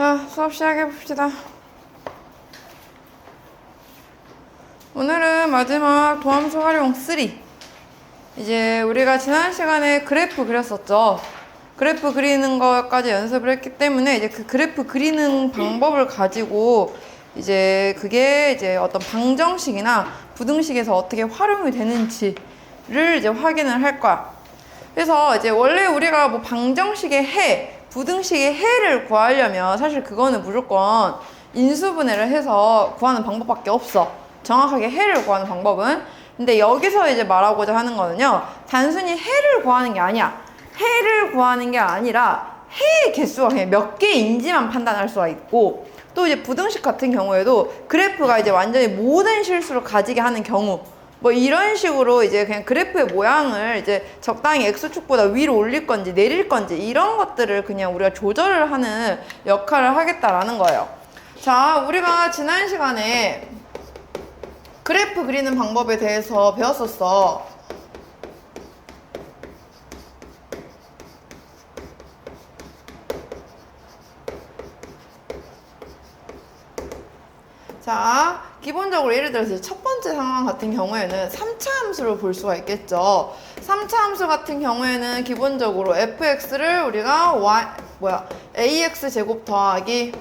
자, 수업 시작해봅시다. 오늘은 마지막 도함수 활용 3. 이제 우리가 지난 시간에 그래프 그렸었죠. 그래프 그리는 것까지 연습을 했기 때문에 이제 그 그래프 그리는 방법을 가지고 이제 그게 이제 어떤 방정식이나 부등식에서 어떻게 활용이 되는지를 이제 확인을 할 거야. 그래서 이제 원래 우리가 뭐 방정식의 해, 부등식의 해를 구하려면 사실 그거는 무조건 인수분해를 해서 구하는 방법밖에 없어. 정확하게 해를 구하는 방법은. 근데 여기서 이제 말하고자 하는 거는요, 단순히 해를 구하는 게 아니야. 해를 구하는 게 아니라 해의 개수가 그냥 몇 개인지만 판단할 수가 있고, 또 이제 부등식 같은 경우에도 그래프가 이제 완전히 모든 실수를 가지게 하는 경우, 뭐 이런 식으로 이제 그냥 그래프의 모양을 이제 적당히 x축보다 위로 올릴 건지 내릴 건지 이런 것들을 그냥 우리가 조절을 하는 역할을 하겠다라는 거예요. 자, 우리가 지난 시간에 그래프 그리는 방법에 대해서 배웠었어. 자, 기본적으로 예를 들어서 첫 번째 상황 같은 경우에는 3차 함수를 볼 수가 있겠죠. 3차 함수 같은 경우에는 기본적으로 fx를 우리가 ax 제곱 더하기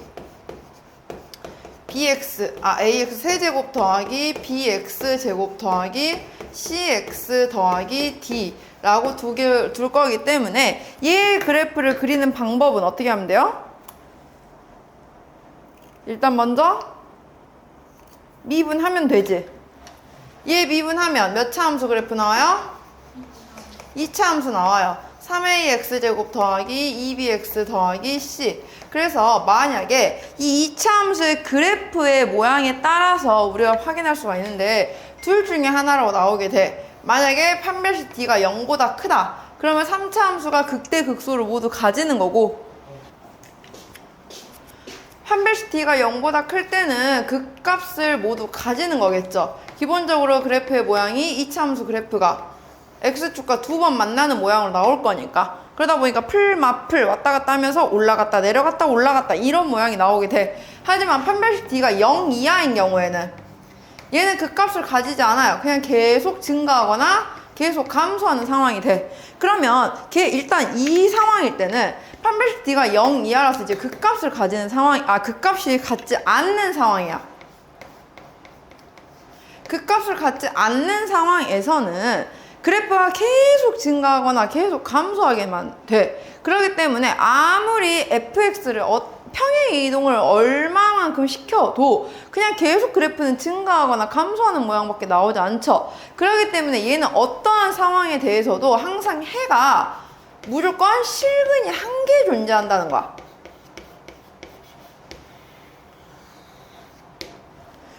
ax 세제곱 더하기 bx 제곱 더하기 cx 더하기 d 라고 둘 거기 때문에 얘의 그래프를 그리는 방법은 어떻게 하면 돼요? 일단 먼저 미분하면 되지. 얘 미분하면 몇 차 함수 그래프 나와요? 2차 함수 나와요. 3ax 제곱 더하기 2bx 더하기 c. 그래서 만약에 이 2차 함수의 그래프의 모양에 따라서 우리가 확인할 수가 있는데 둘 중에 하나라고 나오게 돼. 만약에 판별식 d가 0보다 크다. 그러면 3차 함수가 극대극소를 모두 가지는 거고, 판별식 d가 0보다 클 때는 극값을 모두 가지는 거겠죠. 기본적으로 그래프의 모양이 2차 함수 그래프가 x축과 두 번 만나는 모양으로 나올 거니까, 그러다 보니까 풀마풀 왔다 갔다 하면서 올라갔다 내려갔다 올라갔다 이런 모양이 나오게 돼. 하지만 판별식 d가 0 이하인 경우에는 얘는 극값을 가지지 않아요. 그냥 계속 증가하거나 계속 감소하는 상황이 돼. 그러면 일단 이 상황일 때는 판별식 d가 0 이하라서 이제 극값을 가지는 극값이 갖지 않는 상황이야. 극값을 갖지 않는 상황에서는 그래프가 계속 증가하거나 계속 감소하게만 돼. 그렇기 때문에 아무리 fx를 평행 이동을 얼마만큼 시켜도 그냥 계속 그래프는 증가하거나 감소하는 모양밖에 나오지 않죠. 그렇기 때문에 얘는 어떠한 상황에 대해서도 항상 해가 무조건 실근이 한 개 존재한다는 거야.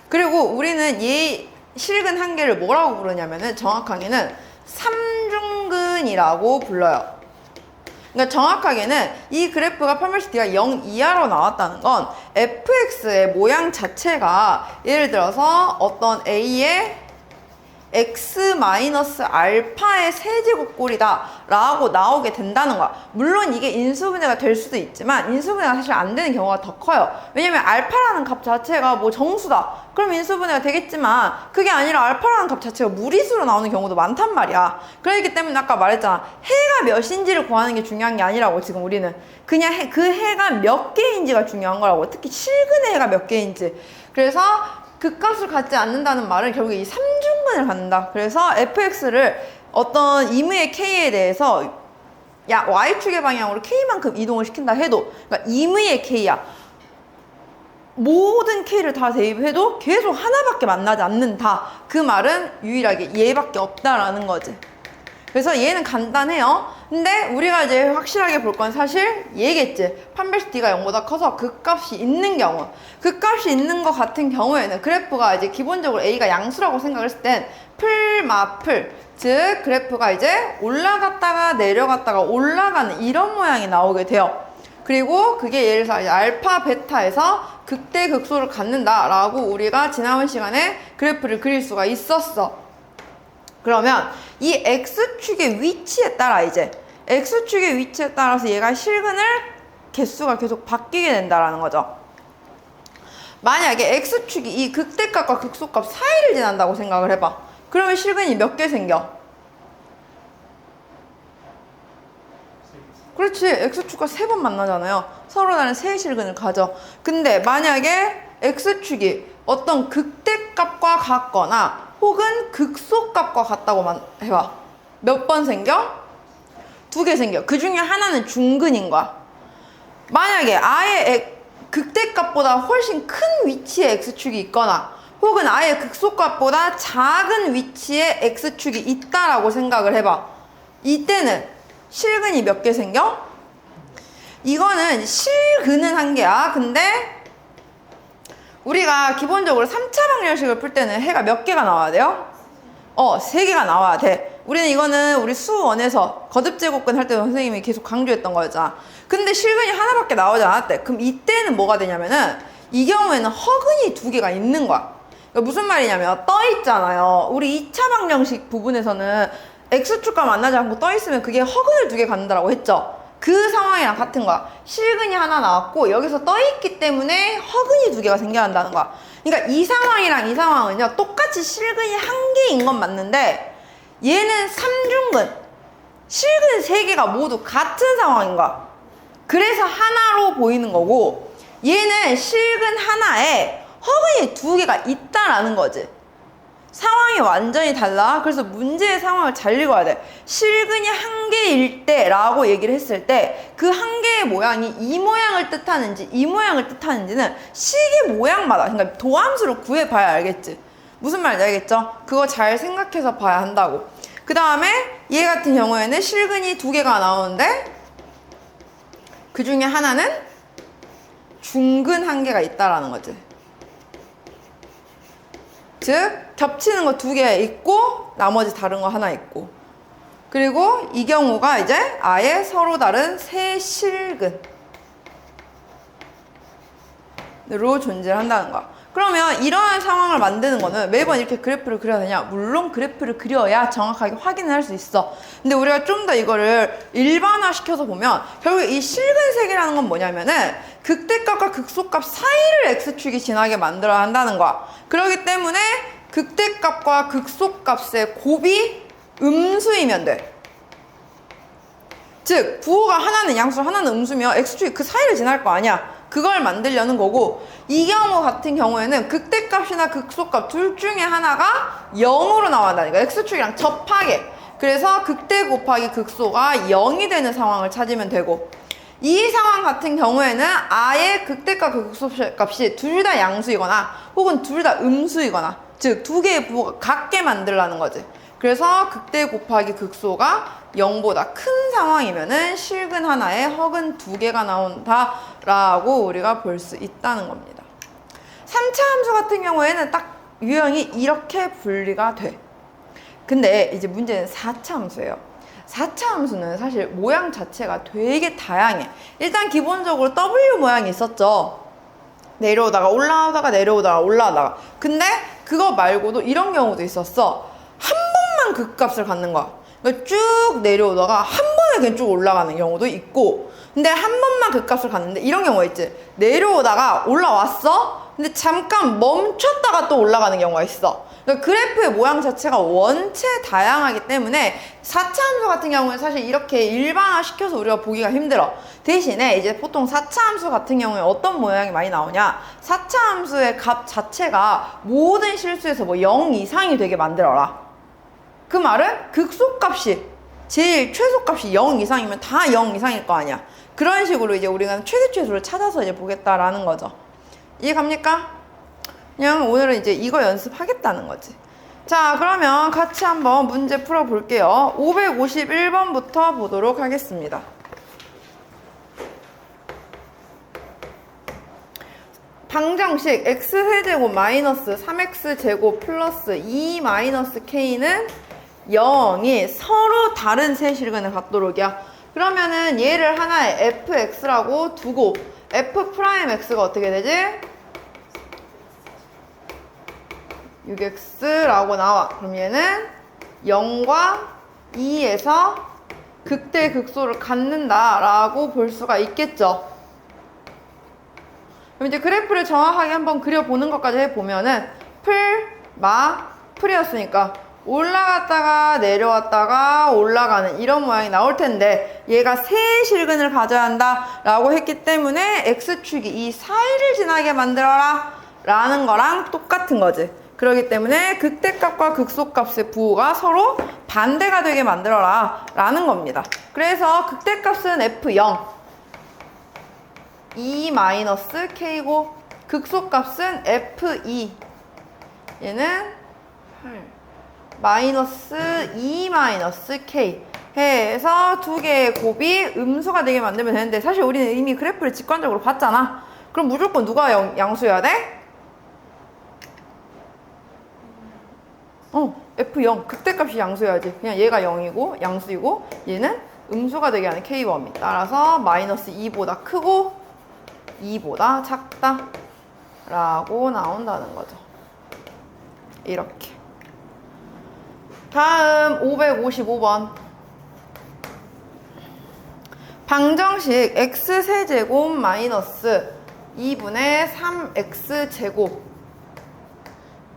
그리고 우리는 얘 실근 한 개를 뭐라고 부르냐면은 정확하게는 삼중근이라고 불러요. 그러니까 정확하게는 이 그래프가 판별식 d가 0 이하로 나왔다는 건 fx의 모양 자체가 예를 들어서 어떤 a의 x-알파의 세제곱꼴이다 라고 나오게 된다는 거야. 물론 이게 인수분해가 될 수도 있지만 인수분해가 사실 안 되는 경우가 더 커요. 왜냐면 알파라는 값 자체가 뭐 정수다. 그럼 인수분해가 되겠지만 그게 아니라 알파라는 값 자체가 무리수로 나오는 경우도 많단 말이야. 그렇기 때문에 아까 말했잖아. 해가 몇인지를 구하는 게 중요한 게 아니라고. 지금 우리는 그냥 그 해가 몇 개인지가 중요한 거라고. 특히 실근의 해가 몇 개인지. 그래서 극값을 갖지 않는다는 말은 결국에 이 삼중근을 갖는다. 그래서 fx를 어떤 임의의 k에 대해서 y축의 방향으로 k만큼 이동을 시킨다 해도, 그러니까 임의의 k야. 모든 k를 다 대입해도 계속 하나밖에 만나지 않는다. 그 말은 유일하게 얘밖에 없다라는 거지. 그래서 얘는 간단해요. 근데 우리가 이제 확실하게 볼 건 사실 얘겠지. 판별식 d가 0보다 커서 극값이 있는 경우. 극값이 있는 것 같은 경우에는 그래프가 이제 기본적으로 a가 양수라고 생각을 했을 땐 풀마풀, 즉 그래프가 이제 올라갔다가 내려갔다가 올라가는 이런 모양이 나오게 돼요. 그리고 그게 예를 들어서 이제 알파, 베타에서 극대극소를 갖는다라고 우리가 지난 시간에 그래프를 그릴 수가 있었어. 그러면 이 x축의 위치에 따라 X축의 위치에 따라서 얘가 실근을 개수가 계속 바뀌게 된다라는 거죠. 만약에 x축이 이 극대값과 극소값 사이를 지난다고 생각을 해봐. 그러면 실근이 몇 개 생겨? 그렇지. x축과 3번 만나잖아요. 서로 다른 세 실근을 가져. 근데 만약에 x축이 어떤 극대값과 같거나 혹은 극소값과 같다고 해봐. 몇 번 생겨? 2개 생겨. 그 중에 하나는 중근인 거야. 만약에 아예 극대값보다 훨씬 큰 위치에 x축이 있거나 혹은 아예 극소값보다 작은 위치에 x축이 있다라고 생각을 해봐. 이때는 실근이 몇 개 생겨? 이거는 실근은 한 개야. 근데 우리가 기본적으로 3차 방정식을 풀 때는 해가 몇 개가 나와야 돼요? 3개가 나와야 돼. 우리는 이거는 우리 수원에서 거듭제곱근 할 때도 선생님이 계속 강조했던 거였잖아. 근데 실근이 하나밖에 나오지 않았대. 그럼 이때는 뭐가 되냐면은 이 경우에는 허근이 2개가 있는 거야. 그러니까 무슨 말이냐면 떠 있잖아요. 우리 2차 방정식 부분에서는 x축과 만나지 않고 떠 있으면 그게 허근을 2개 갖는다라고 했죠. 그 상황이랑 같은 거야. 실근이 하나 나왔고 여기서 떠 있기 때문에 허근이 2개가 생겨야 한다는 거야. 그러니까 이 상황이랑 이 상황은요 똑같이 실근이 1개인 건 맞는데 얘는 3중근 실근 3개가 모두 같은 상황인 거야. 그래서 하나로 보이는 거고 얘는 실근 하나에 허근이 2개가 있다라는 거지. 상황이 완전히 달라. 그래서 문제의 상황을 잘 읽어야 돼. 실근이 1개일 때라고 얘기를 했을 때 그 1개의 모양이 이 모양을 뜻하는지 이 모양을 뜻하는지는 시계 모양마다 그러니까 도함수를 구해봐야 알겠지. 무슨 말인지 알겠죠? 그거 잘 생각해서 봐야 한다고. 그 다음에 얘 같은 경우에는 실근이 2개가 나오는데 그 중에 하나는 중근 1개가 있다라는 거지. 즉 겹치는 거 2개 있고 나머지 다른 거 하나 있고 그리고 이 경우가 이제 아예 서로 다른 세 실근으로 존재를 한다는 거야. 그러면 이러한 상황을 만드는 거는 매번 이렇게 그래프를 그려야 되냐? 물론 그래프를 그려야 정확하게 확인을 할 수 있어. 근데 우리가 좀 더 이거를 일반화시켜서 보면 결국 이 실근색이라는 건 뭐냐면은 극대값과 극소값 사이를 x축이 지나게 만들어야 한다는 거야. 그렇기 때문에 극대값과 극소값의 곱이 음수이면 돼. 즉 부호가 하나는 양수 하나는 음수면 x축이 그 사이를 지날 거 아니야. 그걸 만들려는 거고 이 경우 같은 경우에는 극대값이나 극소값 둘 중에 하나가 0으로 나온다니까. x축이랑 접하게. 그래서 극대 곱하기 극소가 0이 되는 상황을 찾으면 되고 이 상황 같은 경우에는 아예 극대값 극소값이 둘 다 양수이거나 혹은 둘 다 음수이거나 즉 2개의 부호가 같게 만들라는 거지. 그래서 극대 곱하기 극소가 0보다 큰 상황이면은 실근 하나에 허근 2개가 나온다라고 우리가 볼 수 있다는 겁니다. 3차 함수 같은 경우에는 딱 유형이 이렇게 분리가 돼. 근데 이제 문제는 4차 함수예요. 4차 함수는 사실 모양 자체가 되게 다양해. 일단 기본적으로 W 모양이 있었죠. 내려오다가 올라오다가 내려오다가 올라오다가. 근데 그거 말고도 이런 경우도 있었어. 한 번만 극값을 갖는 거야. 그러니까 쭉 내려오다가 한 번에 그냥 쭉 올라가는 경우도 있고 근데 한 번만 극값을 갖는데 이런 경우가 있지. 내려오다가 올라왔어? 근데 잠깐 멈췄다가 또 올라가는 경우가 있어. 그러니까 그래프의 모양 자체가 원체 다양하기 때문에 4차 함수 같은 경우는 사실 이렇게 일반화시켜서 우리가 보기가 힘들어. 대신에 이제 보통 4차 함수 같은 경우에 어떤 모양이 많이 나오냐 4차 함수의 값 자체가 모든 실수에서 뭐 0 이상이 되게 만들어라. 그 말은 극소값이 제일 최소값이 0 이상이면 다 0 이상일 거 아니야. 그런 식으로 이제 우리가 최대 최소를 찾아서 이제 보겠다라는 거죠. 이해 갑니까? 그냥 오늘은 이제 이거 연습하겠다는 거지. 자, 그러면 같이 한번 문제 풀어볼게요. 551번부터 보도록 하겠습니다. 방정식 x세제곱 마이너스 3x제곱 플러스 2 마이너스 k는 0이 서로 다른 세 실근을 갖도록이야. 그러면은 얘를 하나의 fx라고 두고 f'x가 어떻게 되지? 6x라고 나와. 그럼 얘는 0과 2에서 극대 극소를 갖는다라고 볼 수가 있겠죠. 그럼 이제 그래프를 정확하게 한번 그려보는 것까지 해보면은 풀이었으니까 올라갔다가 내려왔다가 올라가는 이런 모양이 나올 텐데 얘가 세 실근을 가져야 한다 라고 했기 때문에 x축이 이 사이를 지나게 만들어라 라는 거랑 똑같은 거지. 그렇기 때문에 극대값과 극소값의 부호가 서로 반대가 되게 만들어라 라는 겁니다. 그래서 극대값은 F0 E-K고 극소값은 F2 얘는 마이너스 E-K 해서 두 개의 곱이 음수가 되게 만들면 되는데 사실 우리는 이미 그래프를 직관적으로 봤잖아. 그럼 무조건 누가 양수여야 돼? F0 극대값이 양수여야지. 그냥 얘가 0이고 양수이고 얘는 음수가 되게 하는 K범위 따라서 마이너스 2보다 크고 2보다 작다 라고 나온다는 거죠. 이렇게. 다음 555번 방정식 x세제곱 마이너스 2분의 3x제곱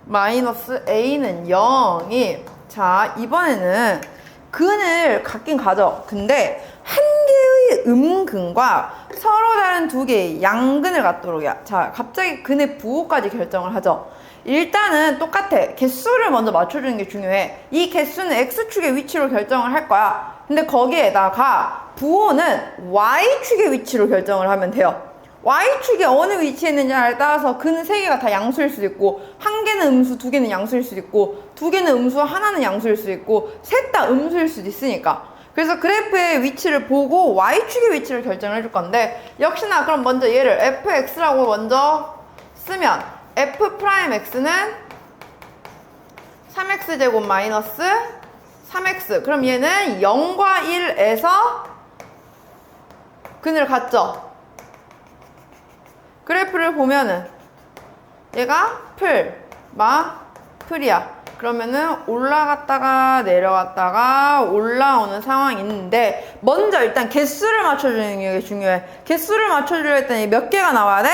마이너스 a는 0이 자 이번에는 근을 갖긴 가져. 근데 한 개의 음근과 서로 다른 두 개의 양근을 갖도록 해야. 자 갑자기 근의 부호까지 결정을 하죠. 일단은 똑같아. 개수를 먼저 맞춰주는 게 중요해. 이 개수는 x축의 위치로 결정을 할 거야. 근데 거기에다가 부호는 y축의 위치로 결정을 하면 돼요. y축이 어느 위치에 있느냐에 따라서 근은 세 개가 다 양수일 수도 있고 한 개는 음수, 두 개는 양수일 수도 있고 두 개는 음수, 하나는 양수일 수도 있고 셋 다 음수일 수도 있으니까. 그래서 그래프의 위치를 보고 y축의 위치를 결정을 해줄 건데 역시나 그럼 먼저 얘를 fx라고 먼저 쓰면 f'x는 3x제곱 마이너스 3x 그럼 얘는 0과 1에서 근을 갖죠. 그래프를 보면은 얘가 풀이야. 그러면은 올라갔다가 내려갔다가 올라오는 상황이 있는데 먼저 일단 개수를 맞춰주는 게 중요해. 개수를 맞춰주려 했더니 몇 개가 나와야 돼?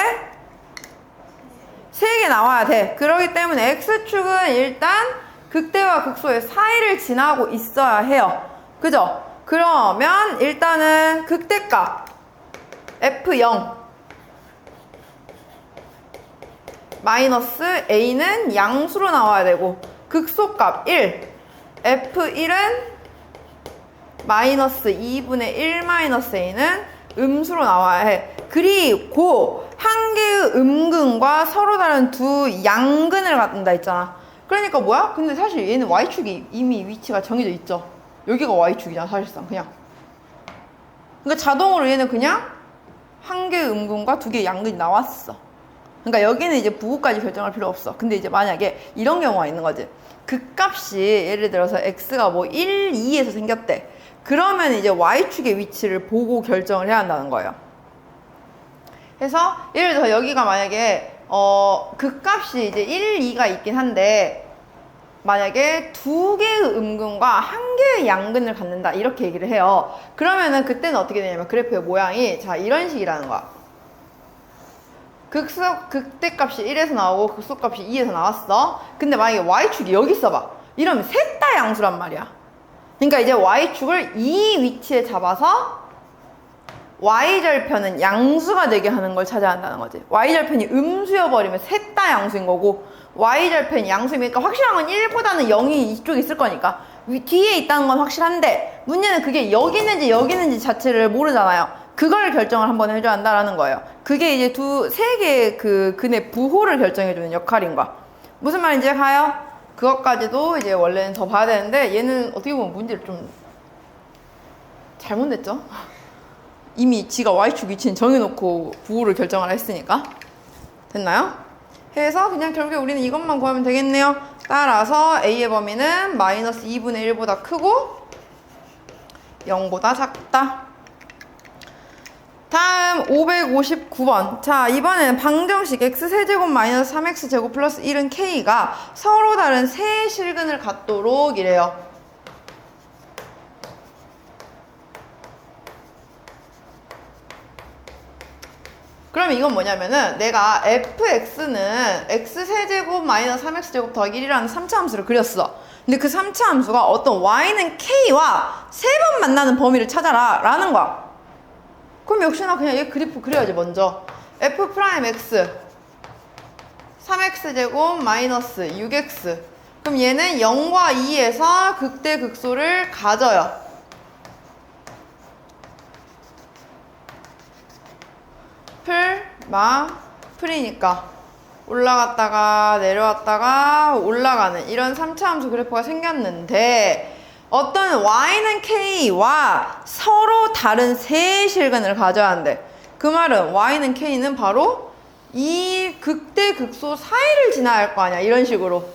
3개 나와야 돼. 그렇기 때문에 x축은 일단 극대와 극소의 사이를 지나고 있어야 해요. 그죠? 그러면 일단은 극대값 f0 마이너스 a는 양수로 나와야 되고 극소값 1 f1은 마이너스 2분의 1 마이너스 a는 음수로 나와야 해. 그리고 한 개의 음근과 서로 다른 두 양근을 갖는다 했잖아. 그러니까 뭐야? 근데 사실 얘는 y축이 이미 위치가 정해져 있죠. 여기가 y축이잖아 사실상 그냥. 그러니까 자동으로 얘는 그냥 한 개의 음근과 두 개의 양근이 나왔어. 그러니까 여기는 이제 부호까지 결정할 필요 없어. 근데 이제 만약에 이런 경우가 있는 거지. 극값이 예를 들어서 x가 뭐 1, 2에서 생겼대. 그러면 이제 y축의 위치를 보고 결정을 해야 한다는 거예요. 그래서 예를 들어서 여기가 만약에 극값이 이제 1, 2가 있긴 한데 만약에 두 개의 음근과 한 개의 양근을 갖는다 이렇게 얘기를 해요. 그러면은 그때는 어떻게 되냐면 그래프의 모양이 자 이런 식이라는 거야. 극대값이 1에서 나오고 극소값이 2에서 나왔어. 근데 만약에 y축이 여기 있어봐. 이러면 셋 다 양수란 말이야. 그러니까 이제 y축을 이 위치에 잡아서 y절편은 양수가 되게 하는 걸 찾아야 한다는 거지. y절편이 음수여버리면 셋 다 양수인 거고 y절편이 양수니까 확실한 건 1보다는 0이 이쪽에 있을 거니까 뒤에 있다는 건 확실한데 문제는 그게 여기 있는지 여기 있는지 자체를 모르잖아요. 그걸 결정을 한번 해줘야 한다라는 거예요. 그게 이제 세 개의 그 근의 부호를 결정해주는 역할인 거야. 무슨 말인지 가요? 그것까지도 이제 원래는 더 봐야 되는데 얘는 어떻게 보면 문제를 좀 잘못냈죠? 이미 지가 y축 위치는 정해놓고 부호를 결정을 했으니까. 됐나요? 해서 그냥 결국에 우리는 이것만 구하면 되겠네요. 따라서 a의 범위는 마이너스 2분의 1보다 크고 0보다 작다. 다음 559번. 자, 이번에는 방정식 x세제곱 마이너스 3x제곱 플러스 1은 k가 서로 다른 세 실근을 갖도록 이래요. 그러면 이건 뭐냐면은 내가 fx는 x세제곱 마이너스 3x제곱 더하기 1이라는 3차 함수를 그렸어. 근데 그 3차 함수가 어떤 y는 k와 3번 만나는 범위를 찾아라 라는 거야. 그럼 역시나 그냥 얘 그래프 그려야지 먼저. f 프라임 x 3x제곱 마이너스 6x. 그럼 얘는 0과 2에서 극대 극소를 가져요. 풀이니까 올라갔다가 내려왔다가 올라가는 이런 3차 함수 그래프가 생겼는데 어떤 y는 k와 서로 다른 세 실근을 가져야 한대. 그 말은 y는 k는 바로 이 극대 극소 사이를 지나야 할 거 아니야. 이런 식으로.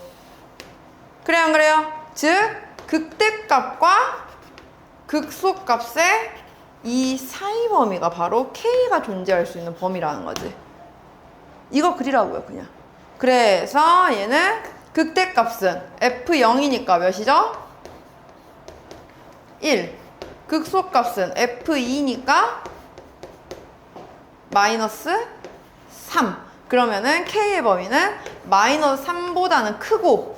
그래 안 그래요? 즉 극대값과 극소값의 이 사이 범위가 바로 k가 존재할 수 있는 범위라는 거지. 이거 그리라고요 그냥. 그래서 얘는 극대값은 f0이니까 몇이죠? 1. 극소값은 f2니까 마이너스 3. 그러면은 k의 범위는 마이너스 3보다는 크고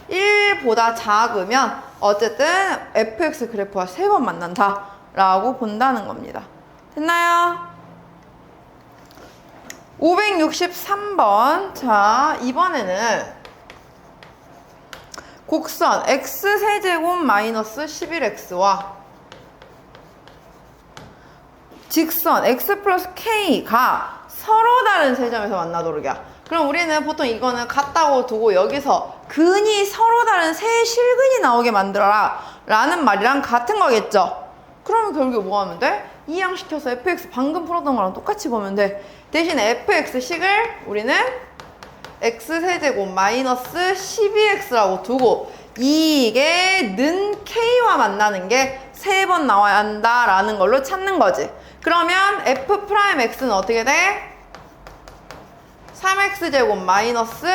1보다 작으면 어쨌든 fx 그래프와 3번 만난다 라고 본다는 겁니다. 됐나요? 563번. 자, 이번에는 곡선 x세제곱 마이너스 11x와 직선 x 플러스 k가 서로 다른 세점에서 만나도록이야. 그럼 우리는 보통 이거는 같다고 두고 여기서 근이 서로 다른 세 실근이 나오게 만들어라 라는 말이랑 같은 거겠죠. 그러면 결국에 뭐 하면 돼? 이항시켜서 fx 방금 풀었던 거랑 똑같이 보면 돼. 대신에 fx식을 우리는 x세제곱 마이너스 12x라고 두고 이게 는 k와 만나는 게 3번 나와야 한다라는 걸로 찾는 거지. 그러면 f'x는 어떻게 돼? 3x제곱 마이너스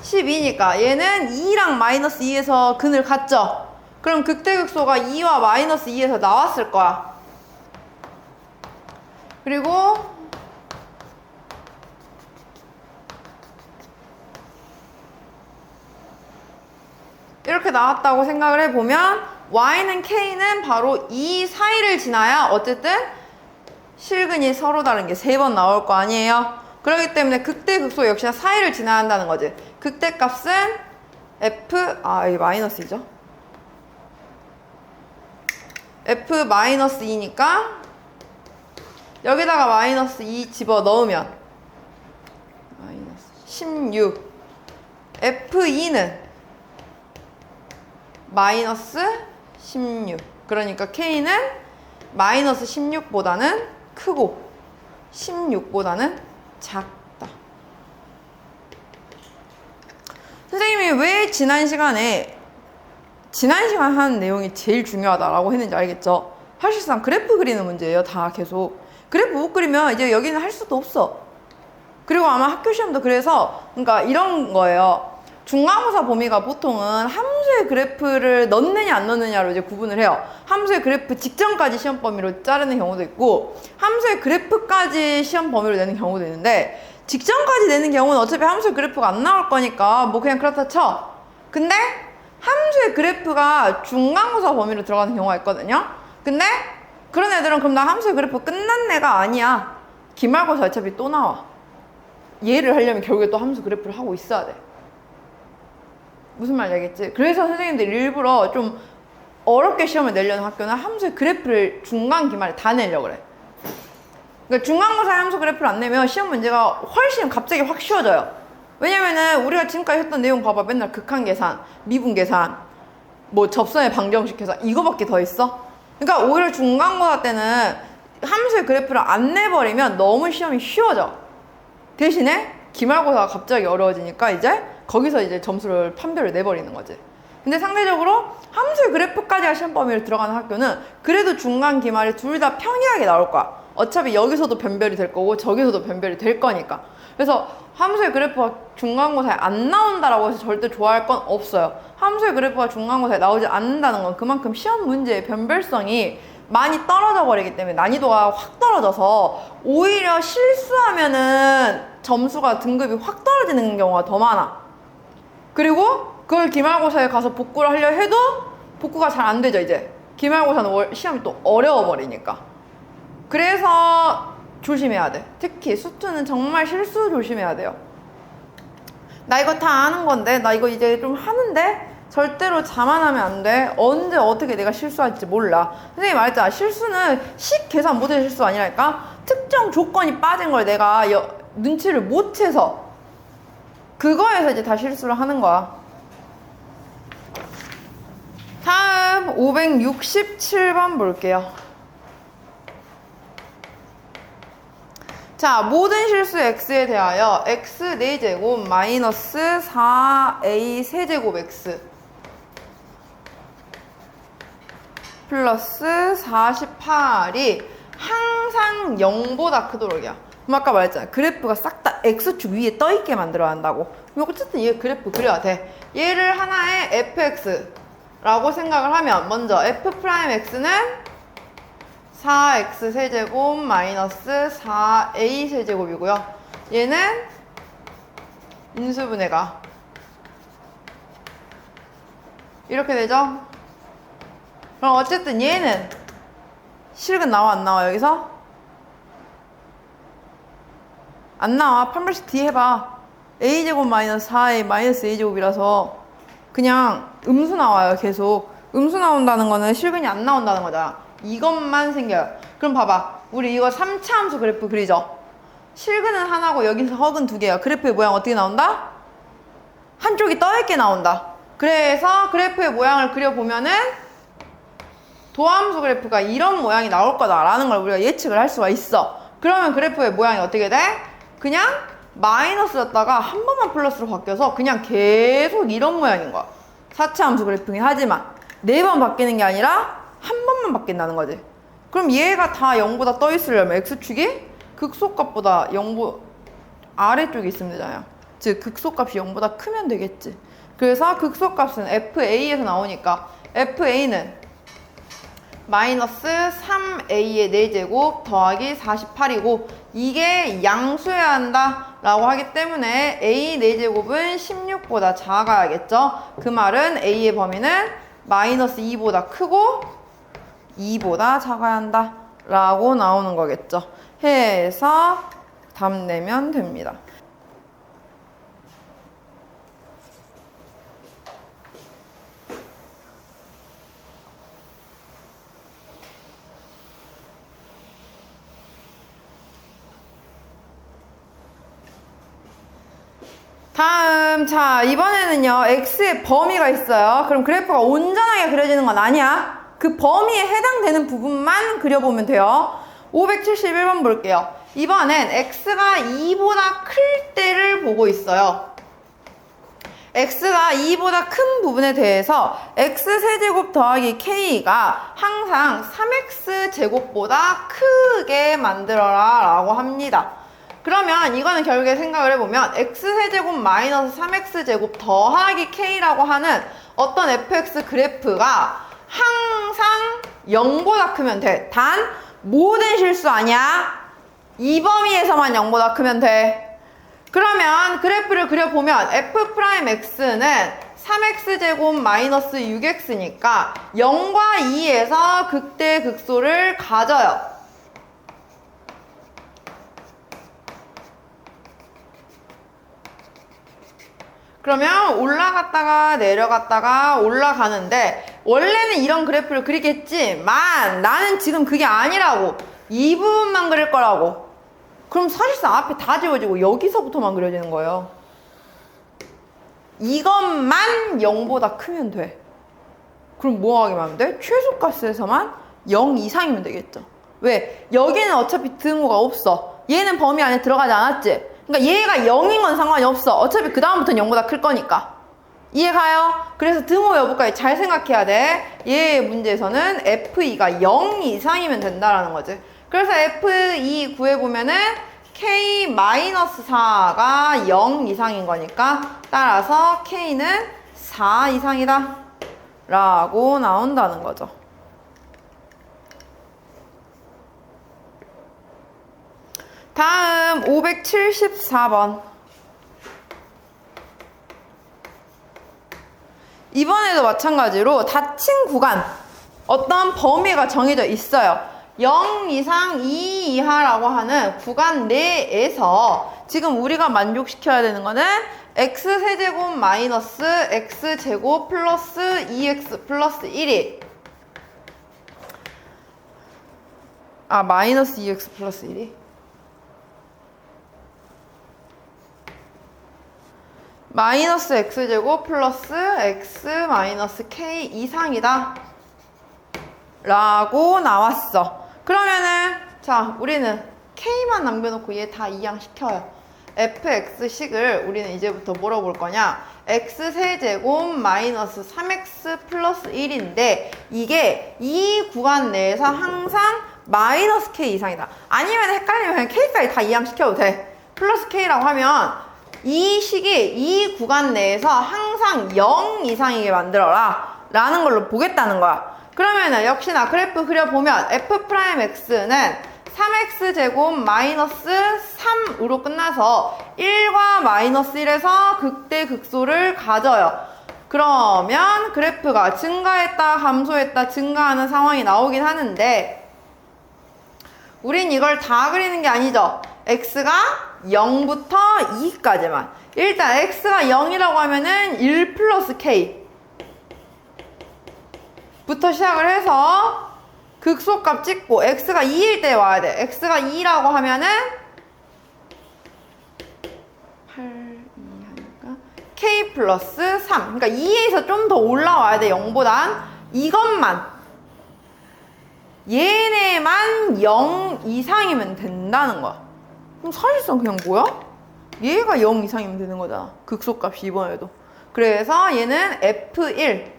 12니까 얘는 2랑 마이너스 2에서 근을 갖죠? 그럼 극대극소가 2와 마이너스 2에서 나왔을 거야. 그리고 이렇게 나왔다고 생각을 해보면 y는 k는 바로 이 사이를 지나야 어쨌든 실근이 서로 다른 게 3번 나올 거 아니에요? 그렇기 때문에 극대극소 역시나 사이를 지나야 한다는 거지. 극대값은 이게 마이너스이죠. f-2니까 여기다가 마이너스 2 집어넣으면 마이너스 16. f2는 마이너스 16. 그러니까 k는 마이너스 16보다는 크고 16보다는 작다. 선생님이 왜 지난 시간 한 내용이 제일 중요하다라고 했는지 알겠죠? 사실상 그래프 그리는 문제예요. 다 계속. 그래프 못 그리면 이제 여기는 할 수도 없어. 그리고 아마 학교 시험도 그래서 그러니까 이런 거예요. 중간고사 범위가 보통은 함수의 그래프를 넣느냐 안 넣느냐로 이제 구분을 해요. 함수의 그래프 직전까지 시험 범위로 자르는 경우도 있고 함수의 그래프까지 시험 범위로 내는 경우도 있는데 직전까지 내는 경우는 어차피 함수의 그래프가 안 나올 거니까 뭐 그냥 그렇다 쳐. 근데 함수의 그래프가 중간고사 범위로 들어가는 경우가 있거든요. 근데 그런 애들은 그럼 나 함수의 그래프 끝난 애가 아니야. 기말고사 어차피 또 나와. 얘를 하려면 결국에 또 함수 그래프를 하고 있어야 돼. 무슨 말인지 알겠지? 그래서 선생님들이 일부러 좀 어렵게 시험을 내려는 학교는 함수의 그래프를 중간 기말에 다 내려고 그래. 그러니까 중간고사에 함수 그래프를 안 내면 시험 문제가 훨씬 갑자기 확 쉬워져요. 왜냐면은 우리가 지금까지 했던 내용 봐봐. 맨날 극한 계산, 미분 계산, 뭐 접선의 방정식 계산 이거밖에 더 있어? 그러니까 오히려 중간고사 때는 함수의 그래프를 안 내버리면 너무 시험이 쉬워져. 대신에 기말고사가 갑자기 어려워지니까 이제 거기서 이제 점수를 판별을 내버리는 거지. 근데 상대적으로 함수의 그래프까지 시험 범위로 들어가는 학교는 그래도 중간 기말이 둘 다 평이하게 나올 거야. 어차피 여기서도 변별이 될 거고 저기서도 변별이 될 거니까. 그래서 함수의 그래프가 중간고사에 안 나온다라고 해서 절대 좋아할 건 없어요. 함수의 그래프가 중간고사에 나오지 않는다는 건 그만큼 시험 문제의 변별성이 많이 떨어져 버리기 때문에 난이도가 확 떨어져서 오히려 실수하면은 점수가 등급이 확 떨어지는 경우가 더 많아. 그리고 그걸 기말고사에 가서 복구를 하려 해도 복구가 잘 안 되죠. 이제 기말고사는 시험이 또 어려워 버리니까. 그래서 조심해야 돼. 특히 수투는 정말 실수 조심해야 돼요. 나 이거 다 아는 건데, 나 이거 이제 좀 하는데 절대로 자만하면 안 돼. 언제 어떻게 내가 실수할지 몰라. 선생님이 말했잖아. 실수는 식 계산 못해서 실수 아니랄까? 특정 조건이 빠진 걸 내가 눈치를 못 채서 그거에서 이제 다 실수를 하는 거야. 다음 567번 볼게요. 자, 모든 실수 x에 대하여 x 4제곱 마이너스 4a 세제곱 x 플러스 48이 항상 0보다 크도록이야. 그럼 아까 말했잖아. 그래프가 싹 다 x축 위에 떠있게 만들어야 한다고. 그럼 어쨌든 얘 그래프 그려야 돼. 얘를 하나의 fx라고 생각을 하면 먼저 f'x는 4x 세제곱 마이너스 4a 세제곱이고요. 얘는 인수분해가 이렇게 되죠? 그럼 어쨌든 얘는 실근 나와 안 나와 여기서? 안 나와. 판별식 뒤에 해봐. a제곱 마이너스 4a 마이너스 a제곱이라서 그냥 음수 나와요. 계속 음수 나온다는 거는 실근이 안 나온다는 거잖아. 이것만 생겨요. 그럼 봐봐. 우리 이거 3차 함수 그래프 그리죠? 실근은 하나고 여기서 허근 2개야. 그래프의 모양 어떻게 나온다? 한쪽이 떠있게 나온다. 그래서 그래프의 모양을 그려보면은 도함수 그래프가 이런 모양이 나올 거다라는 걸 우리가 예측을 할 수가 있어. 그러면 그래프의 모양이 어떻게 돼? 그냥 마이너스였다가 한 번만 플러스로 바뀌어서 그냥 계속 이런 모양인 거야. 4차 함수 그래프긴 하지만 4번 바뀌는 게 아니라 한 번만 바뀐다는 거지. 그럼 얘가 다 0보다 떠 있으려면 x축이 극소값보다 0 아래쪽에 있으면 되잖아요. 즉 극소값이 0보다 크면 되겠지. 그래서 극소값은 fa에서 나오니까 fa는 마이너스 3a의 4제곱 더하기 48이고 이게 양수여야 한다 라고 하기 때문에 a 4제곱은 16보다 작아야겠죠. 그 말은 a의 범위는 마이너스 2보다 크고 2보다 작아야 한다 라고 나오는 거겠죠. 해서 답 내면 됩니다. 다음, 자, 이번에는요, x의 범위가 있어요. 그럼 그래프가 온전하게 그려지는 건 아니야. 그 범위에 해당되는 부분만 그려보면 돼요. 571번 볼게요. 이번엔 x가 2보다 클 때를 보고 있어요. x가 2보다 큰 부분에 대해서 x세제곱 더하기 k가 항상 3x제곱보다 크게 만들어라 라고 합니다. 그러면 이거는 결국에 생각을 해보면 x세제곱 마이너스 3x제곱 더하기 k라고 하는 어떤 fx 그래프가 항상 0보다 크면 돼. 단 모든 실수 아니야. 이 범위에서만 0보다 크면 돼. 그러면 그래프를 그려보면 f'x는 3x제곱 마이너스 6x니까 0과 2에서 극대 극소를 가져요. 그러면 올라갔다가 내려갔다가 올라가는데 원래는 이런 그래프를 그리겠지만 나는 지금 그게 아니라고. 이 부분만 그릴 거라고. 그럼 사실상 앞에 다 지워지고 여기서부터만 그려지는 거예요. 이것만 0보다 크면 돼. 그럼 뭐 하기만 하면 돼? 최소값에서만 0 이상이면 되겠죠. 왜? 여기는 어차피 등호가 없어. 얘는 범위 안에 들어가지 않았지? 그러니까 얘가 0인 건 상관이 없어. 어차피 그 다음부터는 0보다 클 거니까. 이해가요? 그래서 등호 여부까지 잘 생각해야 돼. 얘의 문제에서는 F2가 0 이상이면 된다라는 거지. 그래서 F2 구해보면은 K-4가 0 이상인 거니까 따라서 K는 4 이상이다 라고 나온다는 거죠. 다음 574번. 이번에도 마찬가지로 닫힌 구간 어떤 범위가 정해져 있어요. 0 이상 2 이하라고 하는 구간 내에서 지금 우리가 만족시켜야 되는 거는 x세제곱 마이너스 x제곱 플러스 2x 플러스 1이 마이너스 2x 플러스 1이 마이너스 x제곱 플러스 x 마이너스 k 이상이다 라고 나왔어. 그러면은 자 우리는 k만 남겨놓고 얘 다 이항시켜요. fx식을 우리는 이제부터 뭐라고 볼 거냐, x세제곱 마이너스 3x 플러스 1인데 이게 이 구간 내에서 항상 마이너스 k 이상이다. 아니면 헷갈리면 그냥 k까지 다 이항시켜도 돼. 플러스 k라고 하면 이 식이 이 구간 내에서 항상 0 이상이게 만들어라 라는 걸로 보겠다는 거야. 그러면은 역시나 그래프 그려보면 f'x는 3x제곱 마이너스 3으로 끝나서 1과 마이너스 1에서 극대극소를 가져요. 그러면 그래프가 증가했다 감소했다 증가하는 상황이 나오긴 하는데 우린 이걸 다 그리는 게 아니죠. x가 0부터 2까지만. 일단 x가 0이라고 하면은 1 플러스 k 부터 시작을 해서 극소값 찍고 x가 2일 때 와야 돼. x가 2라고 하면은 8, 2 하니까 k 플러스 3. 그러니까 2에서 좀 더 올라와야 돼. 0보단. 이것만 얘네만 0 이상이면 된다는 거야. 그럼 사실상 그냥 뭐야? 얘가 0 이상이면 되는 거잖아. 극소값이 이번에도. 그래서 얘는 F1.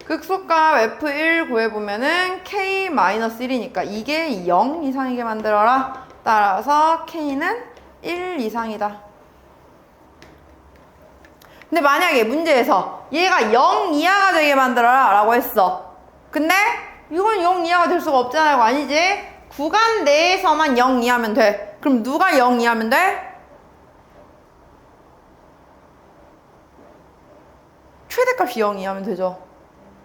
극소값 F1 구해보면은 K-1이니까 이게 0 이상이게 만들어라. 따라서 K는 1 이상이다. 근데 만약에 문제에서 얘가 0 이하가 되게 만들어라 라고 했어. 근데 이건 0 이하가 될 수가 없잖아요. 아니지? 구간 내에서만 0 이하면 돼. 그럼 누가 0 이하면 돼? 최대값이 0 이하면 되죠.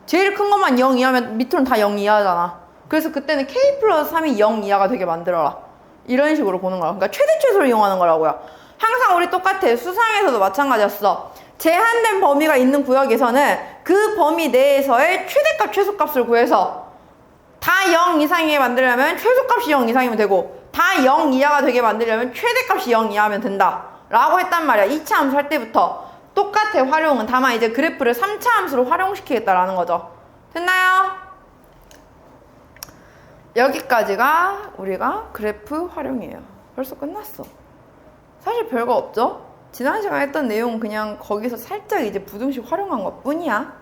제일 큰 것만 0 이하면 밑으로는 다 0 이하잖아. 그래서 그때는 k 플러스 3이 0 이하가 되게 만들어라. 이런 식으로 보는 거야. 그러니까 최대 최소를 이용하는 거라고요. 항상 우리 똑같아. 수상에서도 마찬가지였어. 제한된 범위가 있는 구역에서는 그 범위 내에서의 최대값 최소값을 구해서 다 0 이상이게 만들려면 최소값이 0 이상이면 되고 다 0 이하가 되게 만들려면 최대값이 0 이하면 된다 라고 했단 말이야. 2차 함수 할 때부터 똑같아. 활용은. 다만 이제 그래프를 3차 함수로 활용시키겠다라는 거죠. 됐나요? 여기까지가 우리가 그래프 활용이에요. 벌써 끝났어. 사실 별거 없죠? 지난 시간에 했던 내용은 그냥 거기서 살짝 이제 부등식 활용한 것 뿐이야.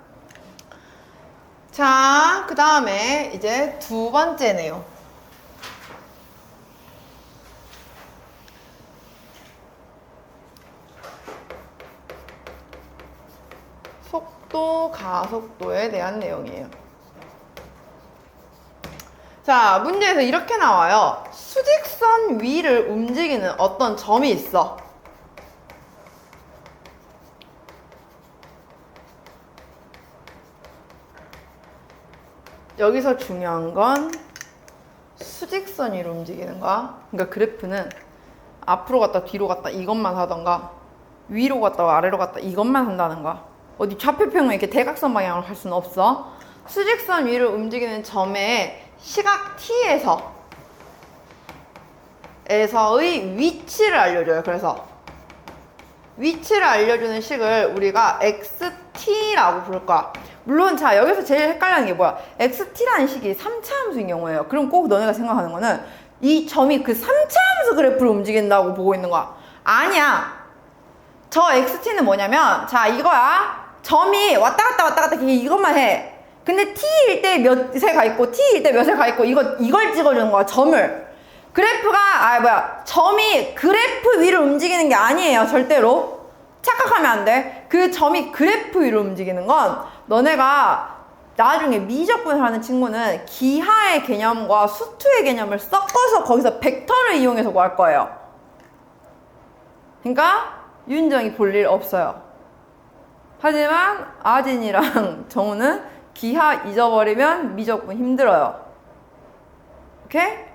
자, 그 다음에 이제 두 번째네요. 속도, 가속도에 대한 내용이에요. 자, 문제에서 이렇게 나와요. 수직선 위를 움직이는 어떤 점이 있어. 여기서 중요한 건 수직선 위로 움직이는 거야. 그러니까 그래프는 앞으로 갔다 뒤로 갔다 이것만 하던가 위로 갔다 아래로 갔다 이것만 한다는 거야. 어디 좌표평면 이렇게 대각선 방향으로 할 수는 없어. 수직선 위를 움직이는 점의 시각 T에서의 위치를 알려줘요. 그래서 위치를 알려주는 식을 우리가 XT라고 부를 거야. 물론 자 여기서 제일 헷갈리는 게 뭐야? XT라는 식이 3차 함수인 경우예요. 그럼 꼭 너네가 생각하는 거는 이 점이 그 3차 함수 그래프를 움직인다고 보고 있는 거야. 아니야. 저 XT는 뭐냐면 자 이거야. 점이 왔다 갔다 이것만 해. 근데 T일 때 몇에 가 있고 T일 때 몇에 가 있고 이걸 찍어주는 거야. 점을. 그래프가 점이 그래프 위를 움직이는 게 아니에요. 절대로 착각하면 안 돼. 그 점이 그래프 위로 움직이는 건 너네가 나중에 미적분을 하는 친구는 기하의 개념과 수투의 개념을 섞어서 거기서 벡터를 이용해서 구할 거예요. 그러니까 윤정이 볼 일 없어요. 하지만 아진이랑 정우는 기하 잊어버리면 미적분 힘들어요. 오케이?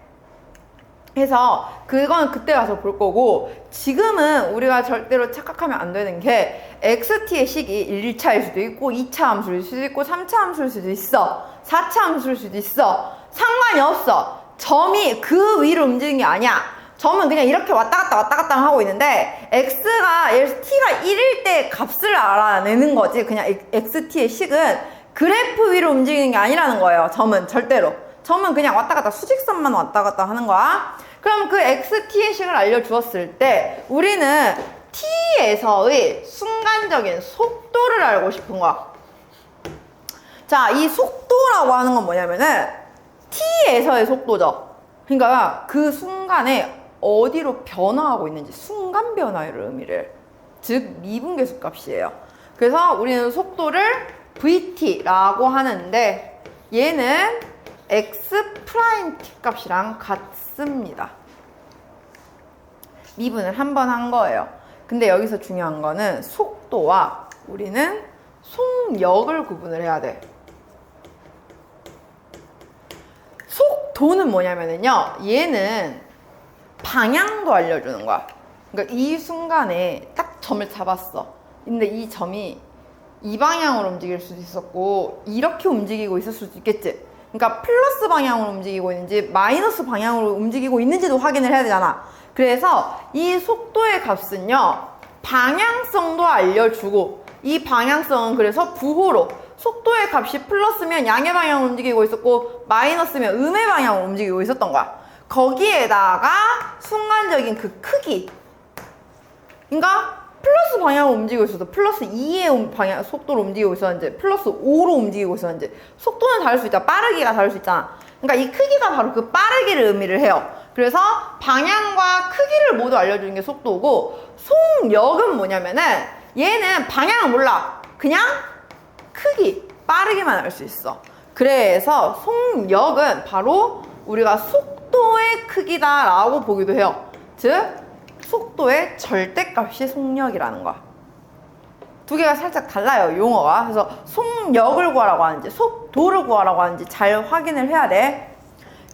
그래서 그건 그때 가서 볼 거고, 지금은 우리가 절대로 착각하면 안 되는 게 xt의 식이 1차일 수도 있고 2차 함수일 수도 있고 3차 함수일 수도 있어, 4차 함수일 수도 있어. 상관이 없어. 점이 그 위로 움직이는 게 아니야. 점은 그냥 이렇게 왔다 갔다 하고 있는데 x가 t가 1일 때 값을 알아내는 거지. 그냥 xt의 식은 그래프 위로 움직이는 게 아니라는 거예요. 점은 절대로. 점은 그냥 왔다 갔다 수직선만 왔다 갔다 하는 거야. 그럼 그 xt의 식을 알려주었을 때 우리는 t에서의 순간적인 속도를 알고 싶은 거야. 자, 이 속도라고 하는 건 뭐냐면은 t에서의 속도죠. 그러니까 그 순간에 어디로 변화하고 있는지, 순간 변화의 의미를, 즉 미분계수 값이에요. 그래서 우리는 속도를 vt라고 하는데 얘는 x't 값이랑 같습니다. 미분을 한 번 한 거예요. 근데 여기서 중요한 거는 속도와 우리는 속력을 구분을 해야 돼. 속도는 뭐냐면요, 얘는 방향도 알려주는 거야. 그러니까 이 순간에 딱 점을 잡았어. 근데 이 점이 이 방향으로 움직일 수도 있었고 이렇게 움직이고 있을 수도 있겠지. 그러니까 플러스 방향으로 움직이고 있는지 마이너스 방향으로 움직이고 있는지도 확인을 해야 되잖아. 그래서 이 속도의 값은요, 방향성도 알려주고, 이 방향성은 그래서 부호로 속도의 값이 플러스면 양의 방향으로 움직이고 있었고 마이너스면 음의 방향으로 움직이고 있었던 거야. 거기에다가 순간적인 그 크기, 그러니까 플러스 방향으로 움직이고 있어도 플러스 2의 방향 속도로 움직이고 있었는지 플러스 5로 움직이고 있었는지 속도는 다를 수 있다. 빠르기가 다를 수 있잖아. 그러니까 이 크기가 바로 그 빠르기를 의미를 해요. 그래서 방향과 크기를 모두 알려주는 게 속도고, 속력은 뭐냐면은 얘는 방향은 몰라. 그냥 크기, 빠르기만 알 수 있어. 그래서 속력은 바로 우리가 속도의 크기다라고 보기도 해요. 즉 속도의 절대값이 속력이라는 거야. 두 개가 살짝 달라요, 용어가. 그래서 속력을 구하라고 하는지 속도를 구하라고 하는지 잘 확인을 해야 돼.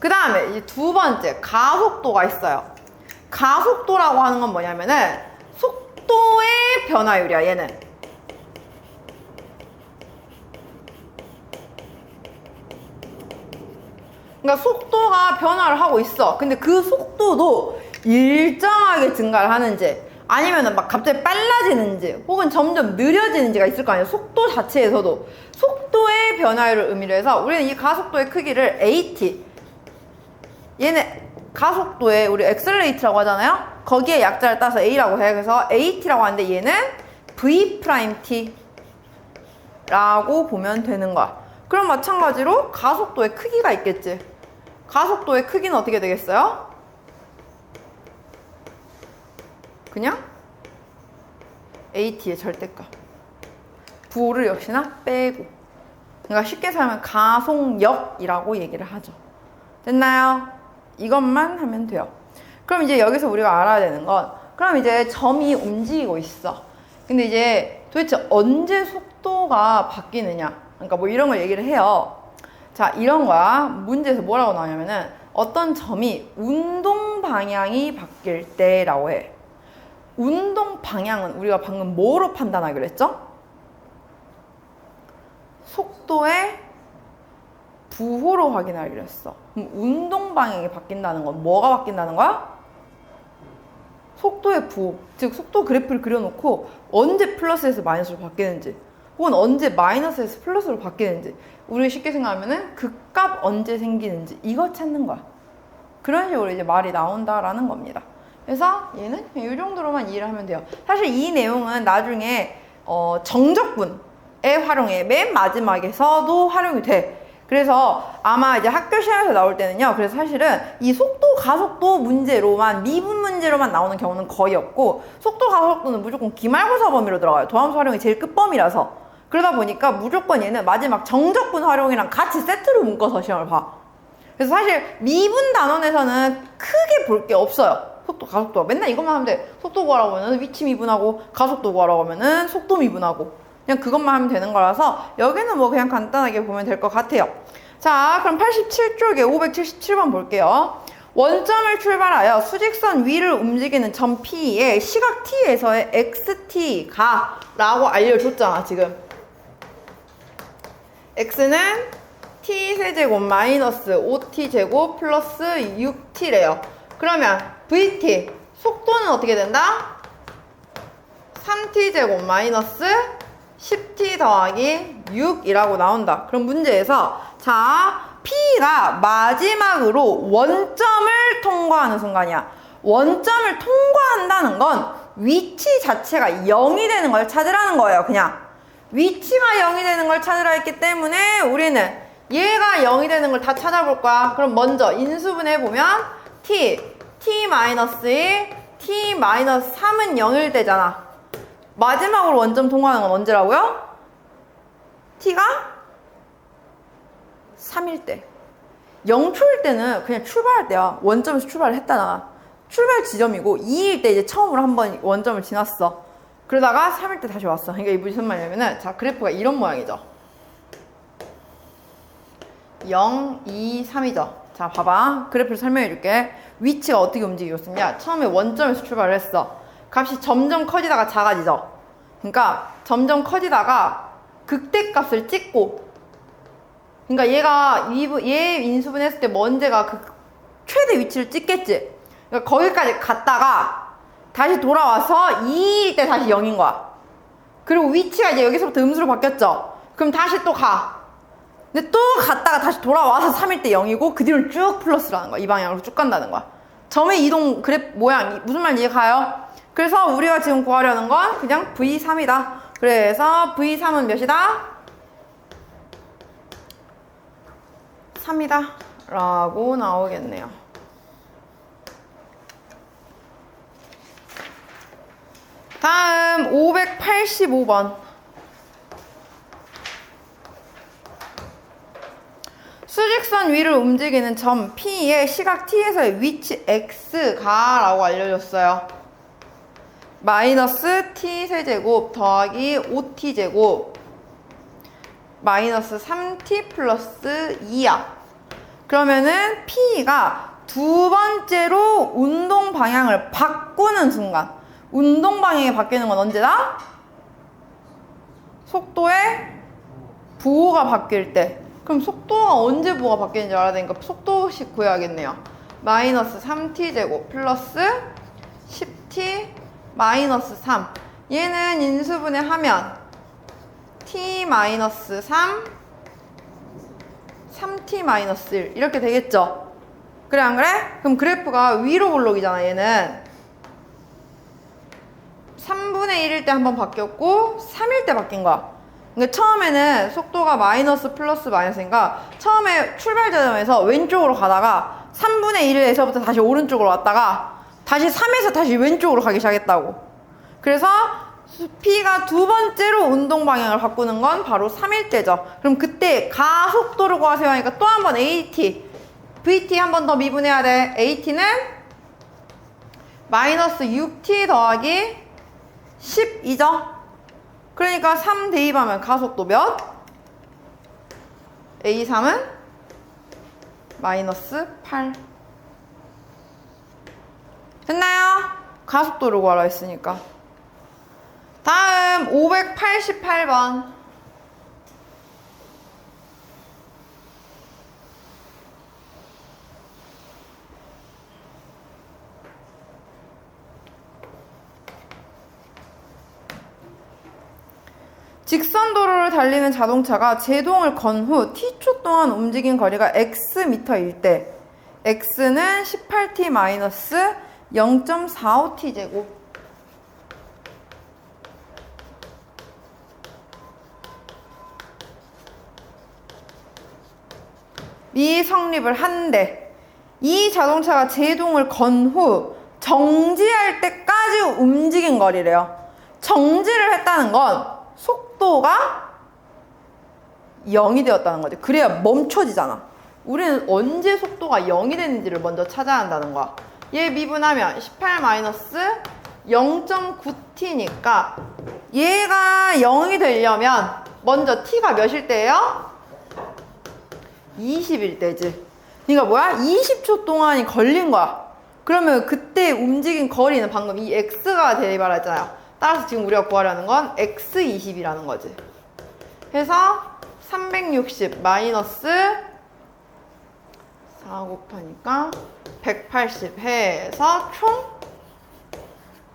그 다음에 이제 두 번째, 가속도가 있어요. 가속도라고 하는 건 뭐냐면은 속도의 변화율이야, 얘는. 그러니까 속도가 변화를 하고 있어. 근데 그 속도도 일정하게 증가를 하는지, 아니면은 막 갑자기 빨라지는지, 혹은 점점 느려지는지가 있을 거 아니에요. 속도 자체에서도. 속도의 변화율을 의미를 해서 우리는 이 가속도의 크기를 AT, 얘는 가속도에 우리 엑셀레이트라고 하잖아요. 거기에 약자를 따서 A라고 해. 그래서 AT라고 하는데 얘는 V'T라고 보면 되는 거야. 그럼 마찬가지로 가속도의 크기가 있겠지. 가속도의 크기는 어떻게 되겠어요? 그냥 AT의 절대값. 부호를 역시나 빼고. 그러니까 쉽게 설명하면 가속력이라고 얘기를 하죠. 됐나요? 이것만 하면 돼요. 그럼 이제 여기서 우리가 알아야 되는 건, 그럼 이제 점이 움직이고 있어. 근데 이제 도대체 언제 속도가 바뀌느냐? 그러니까 뭐 이런 걸 얘기를 해요. 자, 이런 거야. 문제에서 뭐라고 나오냐면은 어떤 점이 운동 방향이 바뀔 때라고 해. 운동 방향은 우리가 방금 뭐로 판단하기로 했죠? 속도의 부호로 확인하기로 했어. 그럼 운동 방향이 바뀐다는 건 뭐가 바뀐다는 거야? 속도의 부호. 즉 속도 그래프를 그려놓고 언제 플러스에서 마이너스로 바뀌는지, 혹은 언제 마이너스에서 플러스로 바뀌는지, 우리 쉽게 생각하면은 그 값 언제 생기는지 이거 찾는 거야. 그런 식으로 이제 말이 나온다라는 겁니다. 그래서 얘는 이 정도로만 이해를 하면 돼요. 사실 이 내용은 나중에 정적분에 활용해. 맨 마지막에서도 활용이 돼. 그래서 아마 이제 학교 시험에서 나올 때는요, 그래서 사실은 이 속도 가속도 문제로만, 미분 문제로만 나오는 경우는 거의 없고, 속도 가속도는 무조건 기말고사 범위로 들어가요. 도함수 활용이 제일 끝범위라서. 그러다 보니까 무조건 얘는 마지막 정적분 활용이랑 같이 세트로 묶어서 시험을 봐. 그래서 사실 미분 단원에서는 크게 볼 게 없어요. 속도, 가속도. 맨날 이것만 하면 돼. 속도 구하라고 하면 위치 미분하고, 가속도 구하라고 하면은 속도 미분하고. 그냥 그것만 하면 되는 거라서 여기는 뭐 그냥 간단하게 보면 될 것 같아요. 자, 그럼 87쪽에 577번 볼게요. 원점을 출발하여 수직선 위를 움직이는 점 P에 시각 T에서의 XT가 라고 알려줬잖아, 지금. X는 T세제곱 마이너스 5T제곱 플러스 6T래요. 그러면 VT, 속도는 어떻게 된다? 3T제곱 마이너스 10T 더하기 6이라고 나온다. 그럼 문제에서 자, P가 마지막으로 원점을 통과하는 순간이야. 원점을 통과한다는 건 위치 자체가 0이 되는 걸 찾으라는 거예요. 그냥 위치가 0이 되는 걸 찾으라 했기 때문에 우리는 얘가 0이 되는 걸 다 찾아볼 거야. 그럼 먼저 인수분해 보면 T-1, T-3은 0일 때잖아. 마지막으로 원점 통과하는 건 언제라고요? T가 3일 때. 0초일 때는 그냥 출발할 때야. 원점에서 출발을 했다잖아. 출발 지점이고 2일 때 이제 처음으로 한번 원점을 지났어. 그러다가 3일 때 다시 왔어. 그러니까 이 무슨 말이냐면은 자, 그래프가 이런 모양이죠. 0, 2, 3이죠. 자, 봐봐. 그래프를 설명해 줄게. 위치가 어떻게 움직이고 있었냐? 처음에 원점에서 출발을 했어. 값이 점점 커지다가 작아지죠. 그러니까 점점 커지다가 극대값을 찍고, 그러니까 얘 인수분 했을 때 먼저가 그 최대 위치를 찍겠지. 그러니까 거기까지 갔다가 다시 돌아와서 2일 때 다시 0인 거야. 그리고 위치가 이제 여기서부터 음수로 바뀌었죠. 그럼 다시 또 가. 근데 또 갔다가 다시 돌아와서 3일 때 0이고 그 뒤로 쭉 플러스라는 거야. 이 방향으로 쭉 간다는 거야. 점의 이동 그래프 모양 무슨 말인지 이해가요? 그래서 우리가 지금 구하려는 건 그냥 V3이다. 그래서 V3은 몇이다? 3이다 라고 나오겠네요. 다음 585번. 수직선 위를 움직이는 점 P의 시각 T에서의 위치 X가 라고 알려줬어요. 마이너스 T세제곱 더하기 5T제곱 마이너스 3T 플러스 2야. 그러면은 P가 두 번째로 운동 방향을 바꾸는 순간, 운동 방향이 바뀌는 건 언제다? 속도의 부호가 바뀔 때. 그럼 속도가 언제 부호가 바뀌는지 알아야 되니까 속도식 구해야겠네요. 마이너스 3T제곱 플러스 10T 마이너스 3. 얘는 인수분해 하면 T 마이너스 3, 3T 마이너스 1 이렇게 되겠죠? 그래 안 그래? 그럼 그래프가 위로 볼록이잖아. 얘는 3분의 1일 때 한번 바뀌었고 3일 때 바뀐 거야. 그러니까 처음에는 속도가 마이너스 플러스 마이너스니까 처음에 출발 지점에서 왼쪽으로 가다가 3분의 1에서부터 다시 오른쪽으로 왔다가 다시 3에서 다시 왼쪽으로 가기 시작했다고. 그래서 P가 두 번째로 운동 방향을 바꾸는 건 바로 3일 때죠. 그럼 그때 가속도를 구하세요 하니까 또 한 번 AT, VT 한 번 더 미분해야 돼. AT는 마이너스 6T 더하기 12죠. 그러니까 3 대입하면 가속도 몇? A3은 마이너스 8. 됐나요? 가속도를 구하라 했으니까. 다음 588번. 직선도로를 달리는 자동차가 제동을 건 후 t초 동안 움직인 거리가 xm일 때 x는 18t 마이너스 0.45t 제곱. 미성립을 한데 이 자동차가 제동을 건 후 정지할 때까지 움직인 거리래요. 정지를 했다는 건 속도가 0이 되었다는 거지. 그래야 멈춰지잖아. 우리는 언제 속도가 0이 되는지를 먼저 찾아야 한다는 거야. 얘 미분하면 18-0.9t니까 얘가 0이 되려면 먼저 t가 몇일 때예요? 20일 때지. 그러니까 뭐야? 20초 동안이 걸린 거야. 그러면 그때 움직인 거리는 방금 이 x가 대입하랬잖아요. 따라서 지금 우리가 구하려는 건 x20이라는 거지. 해서 360 마이너스 4 곱하니까 180 해서 총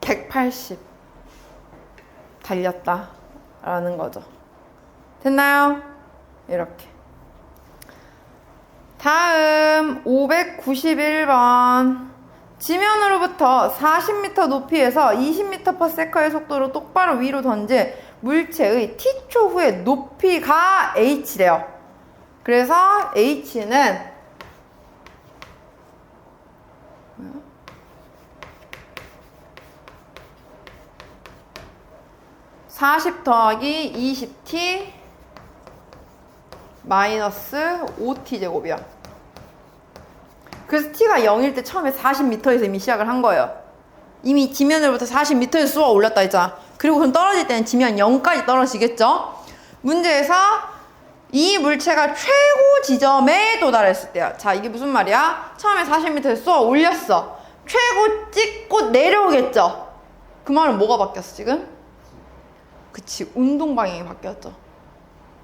180 달렸다 라는 거죠. 됐나요? 이렇게. 다음 591번. 지면으로부터 40m 높이에서 20m/s의 속도로 똑바로 위로 던진 물체의 t초 후에 높이가 h래요. 그래서 h는 40 더하기 20t 마이너스 5t 제곱이야. 그래서 t가 0일 때 처음에 40m에서 이미 시작을 한 거예요. 이미 지면으로부터 40m에서 쏘아 올렸다 했잖아. 그리고 그럼 떨어질 때는 지면 0까지 떨어지겠죠? 문제에서 이 물체가 최고 지점에 도달했을 때야. 자, 이게 무슨 말이야? 처음에 40m에서 쏘아 올렸어. 최고 찍고 내려오겠죠? 그 말은 뭐가 바뀌었어 지금? 그치, 운동 방향이 바뀌었죠.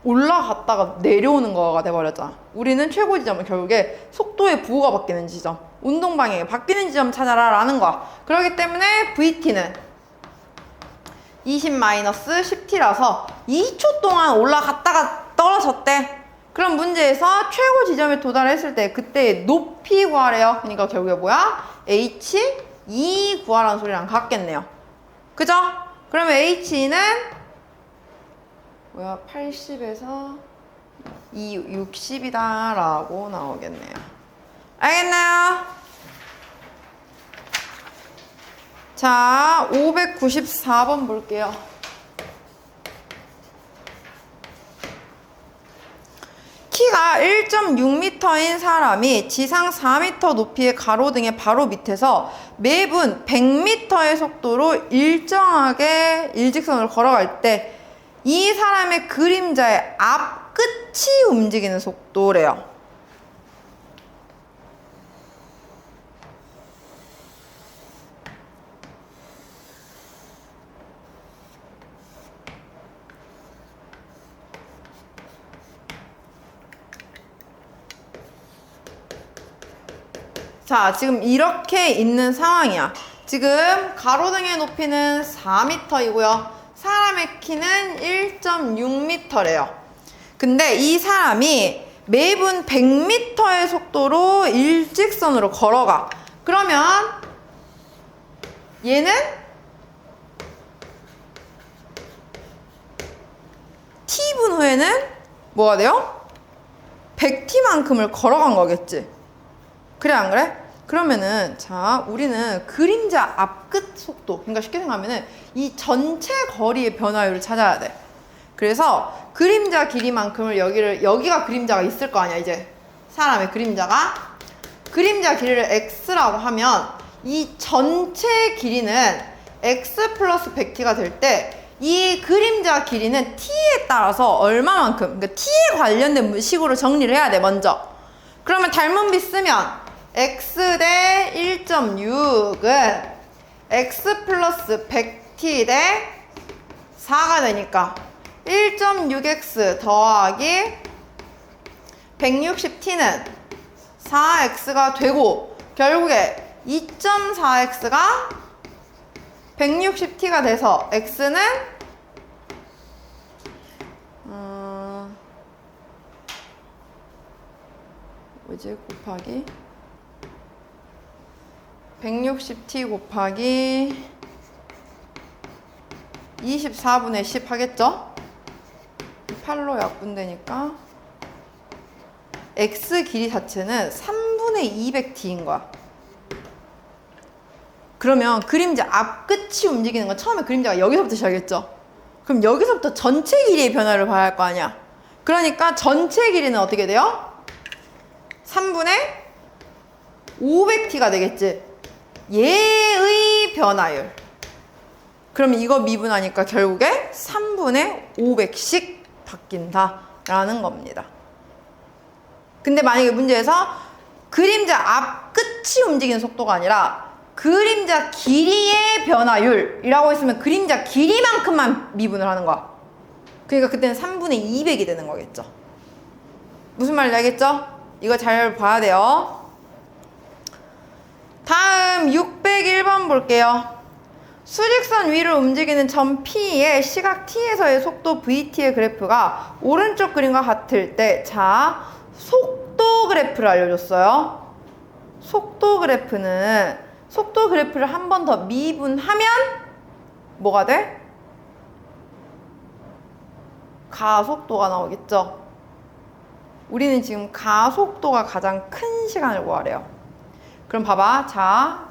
올라갔다가 내려오는 거가 돼버렸잖아. 우리는 최고 지점은 결국에 속도의 부호가 바뀌는 지점, 운동 방향이 바뀌는 지점 찾아라 라는 거야. 그렇기 때문에 VT는 20-10t라서 2초 동안 올라갔다가 떨어졌대. 그럼 문제에서 최고 지점에 도달했을 때 그때의 높이 구하래요. 그러니까 결국에 뭐야? H2 구하라는 소리랑 같겠네요. 그죠? 그러면 H는 뭐야? 80에서 60이다 라고 나오겠네요. 알겠나요? 자, 594번 볼게요. 키가 1.6m인 사람이 지상 4m 높이의 가로등의 바로 밑에서 매분 100m의 속도로 일정하게 일직선으로 걸어갈 때 이 사람의 그림자의 앞끝이 움직이는 속도래요. 자, 지금 이렇게 있는 상황이야. 지금 가로등의 높이는 4m이고요. 사람의 키는 1.6m래요. 근데 이 사람이 매분 100m의 속도로 일직선으로 걸어가. 그러면 얘는 t분 후에는 뭐가 돼요? 100t만큼을 걸어간 거겠지. 그래 안 그래? 그러면은 자, 우리는 그림자 앞끝 속도, 그러니까 쉽게 생각하면은 이 전체 거리의 변화율을 찾아야 돼. 그래서 그림자 길이만큼을 여기가 그림자가 있을 거 아니야. 이제 사람의 그림자 길이를 x라고 하면 이 전체 길이는 x 플러스 100t가 될 때 이 그림자 길이는 t에 따라서 얼마만큼, 그러니까 t에 관련된 식으로 정리를 해야 돼 먼저. 그러면 닮은 비 쓰면 x 대 1.6은 x 플러스 100t 대 4가 되니까 1.6x 더하기 160t는 4x가 되고 결국에 2.4x가 160t가 돼서 x는 뭐지? 곱하기 160t 곱하기 24분의 10 하겠죠? 8로 약분되니까 x 길이 자체는 3분의 200t인 거야. 그러면 그림자 앞끝이 움직이는 건 처음에 그림자가 여기서부터 시작했죠? 그럼 여기서부터 전체 길이의 변화를 봐야 할 거 아니야? 그러니까 전체 길이는 어떻게 돼요? 3분의 500t가 되겠지. 얘의 변화율. 그러면 이거 미분하니까 결국에 3분의 500씩 바뀐다라는 겁니다. 근데 만약에 문제에서 그림자 앞 끝이 움직이는 속도가 아니라 그림자 길이의 변화율이라고 했으면 그림자 길이만큼만 미분을 하는 거야. 그러니까 그때는 3분의 200이 되는 거겠죠. 무슨 말인지 알겠죠? 이거 잘 봐야 돼요. 다음 601번 볼게요. 수직선 위를 움직이는 점 P의 시각 T에서의 속도 VT의 그래프가 오른쪽 그림과 같을 때, 자, 속도 그래프를 알려줬어요. 속도 그래프를 한 번 더 미분하면 뭐가 돼? 가속도가 나오겠죠. 우리는 지금 가속도가 가장 큰 시간을 구하래요. 그럼 봐봐. 자,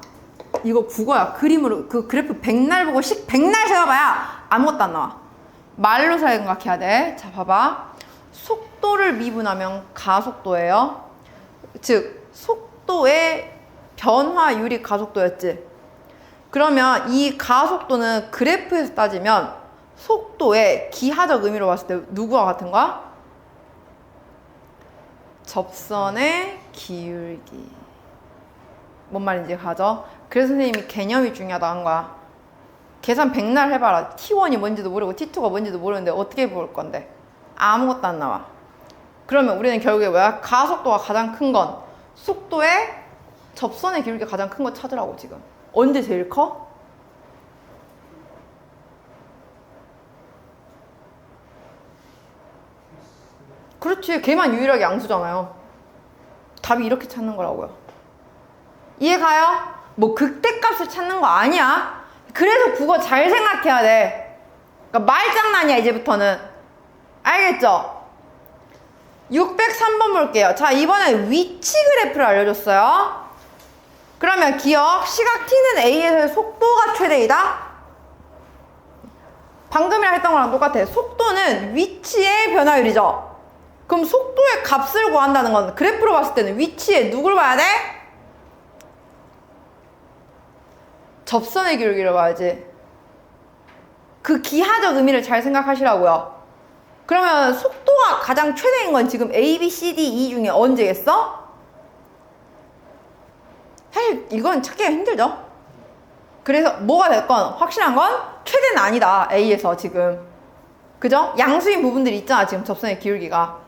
이거 국어야. 그림으로 그 그래프 백날 보고 백날 세워봐야 아무것도 안 나와. 말로 생각해야 돼. 자, 봐봐. 속도를 미분하면 가속도예요. 즉 속도의 변화율이 가속도였지. 그러면 이 가속도는 그래프에서 따지면 속도의 기하적 의미로 봤을 때 누구와 같은 거야? 접선의 기울기. 뭔 말인지 가죠? 그래서 선생님이 개념이 중요하다 한 거야. 계산 백날 해봐라. T1이 뭔지도 모르고 T2가 뭔지도 모르는데 어떻게 볼 건데? 아무것도 안 나와. 그러면 우리는 결국에 뭐야? 가속도가 가장 큰 건 속도의 접선의 기울기가 가장 큰 거 찾으라고 지금. 언제 제일 커? 그렇지. 걔만 유일하게 양수잖아요. 답이 이렇게 찾는 거라고요. 이해 가요? 뭐 극대값을 찾는 거 아니야. 그래서 국어 잘 생각해야 돼. 그러니까 말장난이야 이제부터는. 알겠죠? 603번 볼게요. 자, 이번에 위치 그래프를 알려줬어요. 그러면 기억, 시각 T는 A에서의 속도가 최대이다. 방금이랑 했던 거랑 똑같아. 속도는 위치의 변화율이죠. 그럼 속도의 값을 구한다는 건 그래프로 봤을 때는 위치에 누굴 봐야 돼? 접선의 기울기를 봐야지. 그 기하적 의미를 잘 생각하시라고요. 그러면 속도가 가장 최대인 건 지금 A, B, C, D, E 중에 언제겠어? 사실 이건 찾기가 힘들죠. 그래서 뭐가 됐건 확실한 건 최대는 아니다. A에서 지금. 그죠? 양수인 부분들이 있잖아. 지금 접선의 기울기가.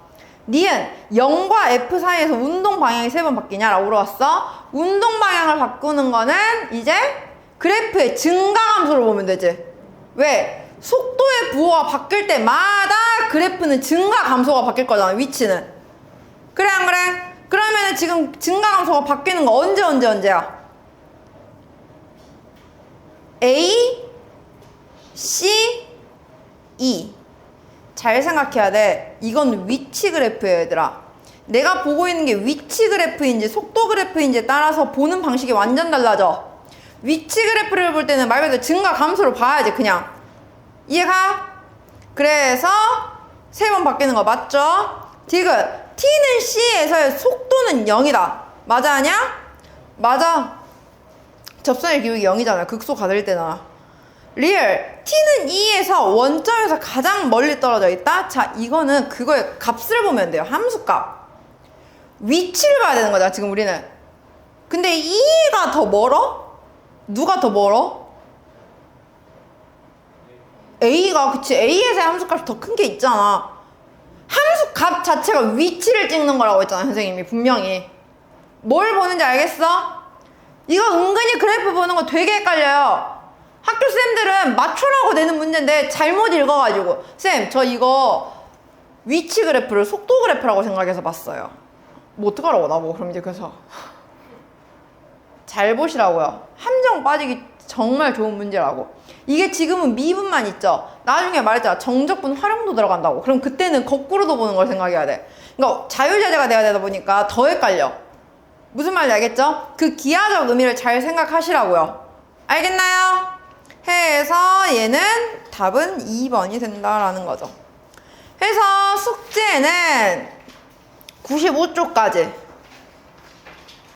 니은 0과 F 사이에서 운동 방향이 3번 바뀌냐? 라고 물어봤어. 운동 방향을 바꾸는 거는 이제 그래프의 증가함수를 보면 되지. 왜? 속도의 부호가 바뀔 때마다 그래프는 증가감소가 바뀔 거잖아. 위치는. 그래 안 그래? 그러면 지금 증가감소가 바뀌는 거 언제야? A, C, E. 잘 생각해야 돼. 이건 위치 그래프예요, 얘들아. 내가 보고 있는 게 위치 그래프인지 속도 그래프인지에 따라서 보는 방식이 완전 달라져. 위치 그래프를 볼 때는 말 그대로 증가 감소를 봐야지. 그냥 이해가? 그래서 3번 바뀌는 거 맞죠? 디귿 T는 C에서의 속도는 0이다. 맞아 아니야? 맞아. 접선의 기울기 0이잖아. 극소 가릴 때나. 리얼 T는 E에서 원점에서 가장 멀리 떨어져 있다. 자, 이거는 그거의 값을 보면 돼요. 함수값. 위치를 봐야 되는 거잖아 지금 우리는. 근데 E가 더 멀어? 누가 더 멀어? A가. 그치. A에서의 함수값이 더 큰 게 있잖아. 함수값 자체가 위치를 찍는 거라고 했잖아 선생님이 분명히. 뭘 보는지 알겠어? 이거 은근히 그래프 보는 거 되게 헷갈려요. 학교 쌤들은 맞춰라고 내는 문제인데 잘못 읽어가지고 쌤 저 이거 위치 그래프를 속도 그래프라고 생각해서 봤어요. 뭐 어떡하라고 나보고. 그럼 이제 그래서 잘 보시라고요. 함정 빠지기 정말 좋은 문제라고. 이게 지금은 미분만 있죠. 나중에 말했잖아. 정적분 활용도 들어간다고. 그럼 그때는 거꾸로도 보는 걸 생각해야 돼. 그러니까 자유자재가 돼야 되다 보니까 더 헷갈려. 무슨 말인지 알겠죠? 그 기하적 의미를 잘 생각하시라고요. 알겠나요? 해서 얘는 답은 2번이 된다라는 거죠. 해서 숙제는 95쪽까지